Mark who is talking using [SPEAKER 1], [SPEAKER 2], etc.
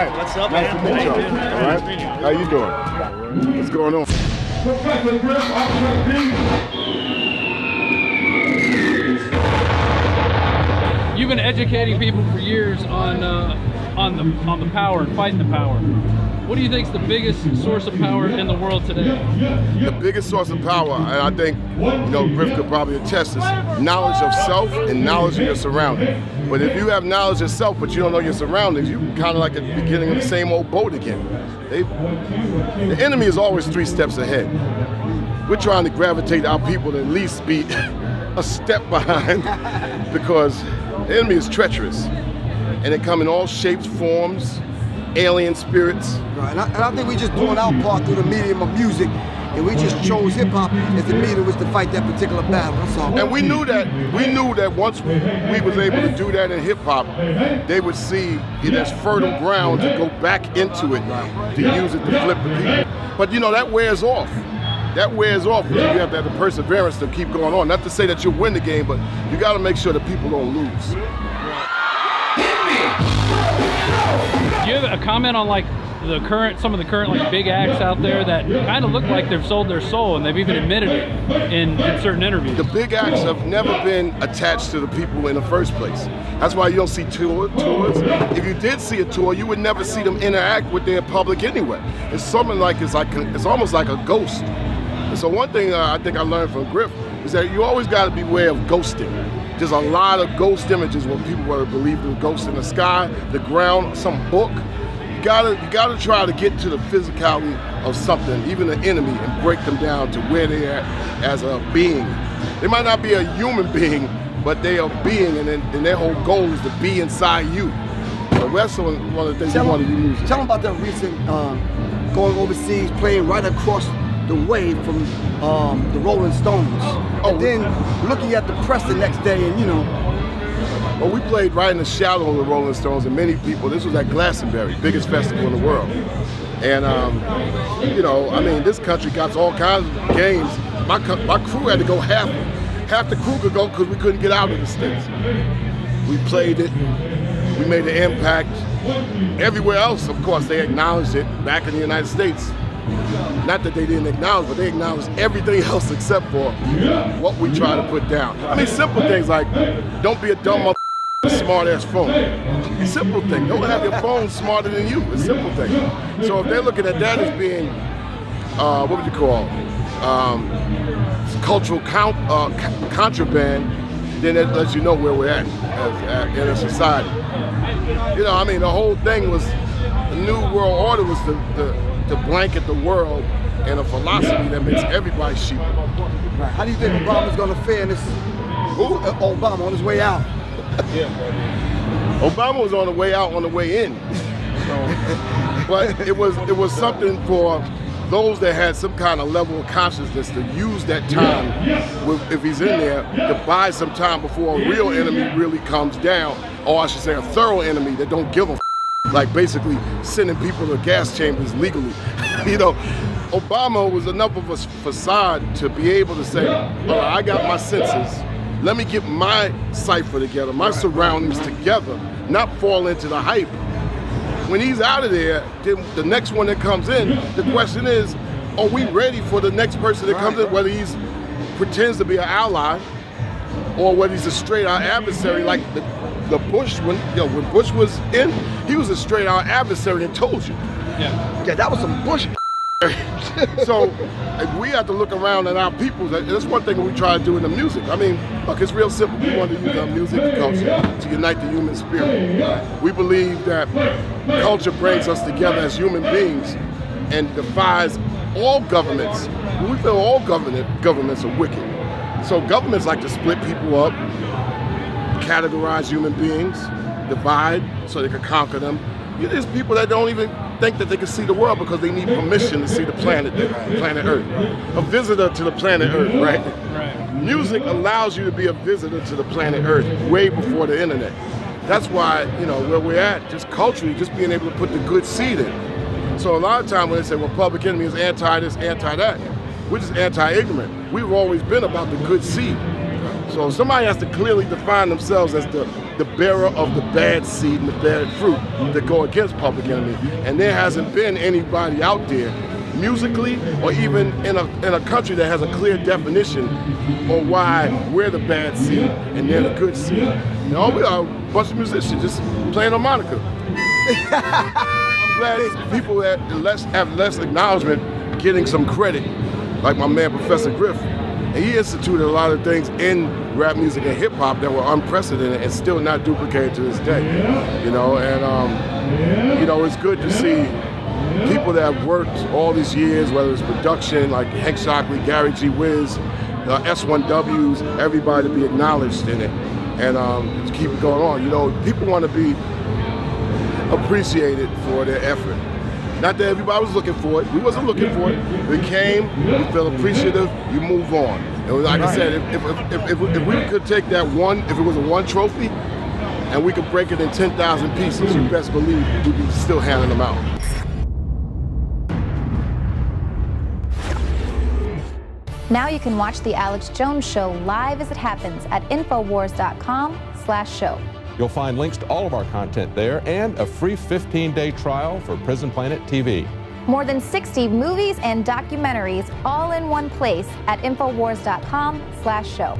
[SPEAKER 1] right.
[SPEAKER 2] What's up,
[SPEAKER 1] nice
[SPEAKER 2] man?
[SPEAKER 1] to meet you.
[SPEAKER 2] How you doing?
[SPEAKER 1] All right.
[SPEAKER 2] Nice to meet you.
[SPEAKER 1] How you doing? What's going on?
[SPEAKER 3] Professor Griff, Officer D.
[SPEAKER 4] You've been educating people for years on the power and fighting the power. What do you think is the biggest source of power in the world today?
[SPEAKER 1] The biggest source of power, and I think, Griff could probably attest this, knowledge of self and knowledge of your surroundings. But if you have knowledge of self, but you don't know your surroundings, you're kind of like at the beginning of the same old boat again. The enemy is always 3 steps ahead. We're trying to gravitate our people to at least be a step behind because the enemy is treacherous. And they come in all shapes, forms, alien spirits.
[SPEAKER 5] Right, and I think we just doing our part through the medium of music, and we just chose hip hop as the medium which to fight that particular battle. That's all.
[SPEAKER 1] And we knew that once we was able to do that in hip hop, they would see it as fertile ground to go back into it, to use it to flip the people. But that wears off. That wears off because you have to have the perseverance to keep going on. Not to say that you'll win the game, but you got to make sure that people don't lose.
[SPEAKER 4] Do you have a comment on some of the current big acts out there that kind of look like they've sold their soul, and they've even admitted it in certain interviews?
[SPEAKER 1] The big acts have never been attached to the people in the first place. That's why you don't see tours. If you did see a tour, you would never see them interact with their public anyway. It's something like it's almost like a ghost. And so one thing I think I learned from Griff is that you always got to beware of ghosting. There's a lot of ghost images when people were believed there were ghosts in the sky, the ground, some book. You gotta try to get to the physicality of something, even an enemy, and break them down to where they are as a being. They might not be a human being, but they are being, and their whole goal is to be inside you. So that's one of the things we want to use.
[SPEAKER 5] Tell them about that recent going overseas, playing right across the way from the Rolling Stones. And then looking at the press the next day and,
[SPEAKER 1] Well, we played right in the shadow of the Rolling Stones, and many people, this was at Glastonbury, biggest festival in the world. And, this country got all kinds of games. My crew had to go half the crew could go because we couldn't get out of the States. We played it, we made an impact. Everywhere else, of course, they acknowledged it back in the United States. Not that they didn't acknowledge, but they acknowledged everything else except for what we try to put down. I mean, simple things like, don't be a dumb smart-ass phone. Simple thing. Don't have your phone smarter than you. It's a simple thing. So if they're looking at that as being, what would you call, cultural contraband, then that lets you know where we're at in a society. The whole thing was, the New World Order was to blanket the world in a philosophy that makes everybody sheep.
[SPEAKER 5] Right. How do you think Obama's going to fare in this? Obama on his way out.
[SPEAKER 1] Obama was on the way out, on the way in. But it was something for those that had some kind of level of consciousness to use that time, if he's in there, to buy some time before a real enemy really comes down, or I should say a thorough enemy that don't give a like basically sending people to gas chambers legally. Obama was enough of a facade to be able to say, well, I got my senses, let me get my cipher together, my surroundings together, not fall into the hype. When he's out of there, then the next one that comes in, the question is, are we ready for the next person that comes in, whether he's pretends to be an ally or whether he's a straight out adversary like the Bush, when Bush was in, he was a straight out adversary and told you.
[SPEAKER 5] Yeah, that was some Bush.
[SPEAKER 1] So we have to look around at our people. That's one thing we try to do in the music. I mean, look, it's real simple. We want to use our music and culture to unite the human spirit. We believe that culture brings us together as human beings and defies all governments. We feel all governments are wicked. So governments like to split people up, categorize human beings, divide so they can conquer them. There's people that don't even think that they can see the world because they need permission to see the planet Earth. A visitor to the planet Earth, right?
[SPEAKER 4] Right.
[SPEAKER 1] Music allows you to be a visitor to the planet Earth way before the internet. That's why, where we're at, just culturally, just being able to put the good seed in. So a lot of times when they say, well, Public Enemy is anti this, anti that, we're just anti-ignorant. We've always been about the good seed. So somebody has to clearly define themselves as the bearer of the bad seed and the bad fruit that go against Public Enemy. And there hasn't been anybody out there musically or even in a country that has a clear definition on why we're the bad seed and they're the good seed. You know, we are a bunch of musicians just playing harmonica. I'm glad people that have less acknowledgement getting some credit, like my man Professor Griff. And he instituted a lot of things in rap music and hip hop that were unprecedented and still not duplicated to this day. You know, and you know, it's good to see people that have worked all these years, whether it's production like Hank Shockley, Gary G. Wiz, S1Ws, everybody to be acknowledged in it, and to keep it going on. You know, people want to be appreciated for their effort. Not that everybody was looking for it. We wasn't looking for it. We came, we felt appreciative, you move on. And like I said, if we could take that one, if it was a one trophy, and we could break it in 10,000 pieces, you best believe we'd be still handing them out.
[SPEAKER 2] Now you can watch The Alex Jones Show live as it happens at Infowars.com/show.
[SPEAKER 6] You'll find links to all of our content there and a free 15-day trial for Prison Planet TV.
[SPEAKER 2] More than 60 movies and documentaries all in one place at Infowars.com/show.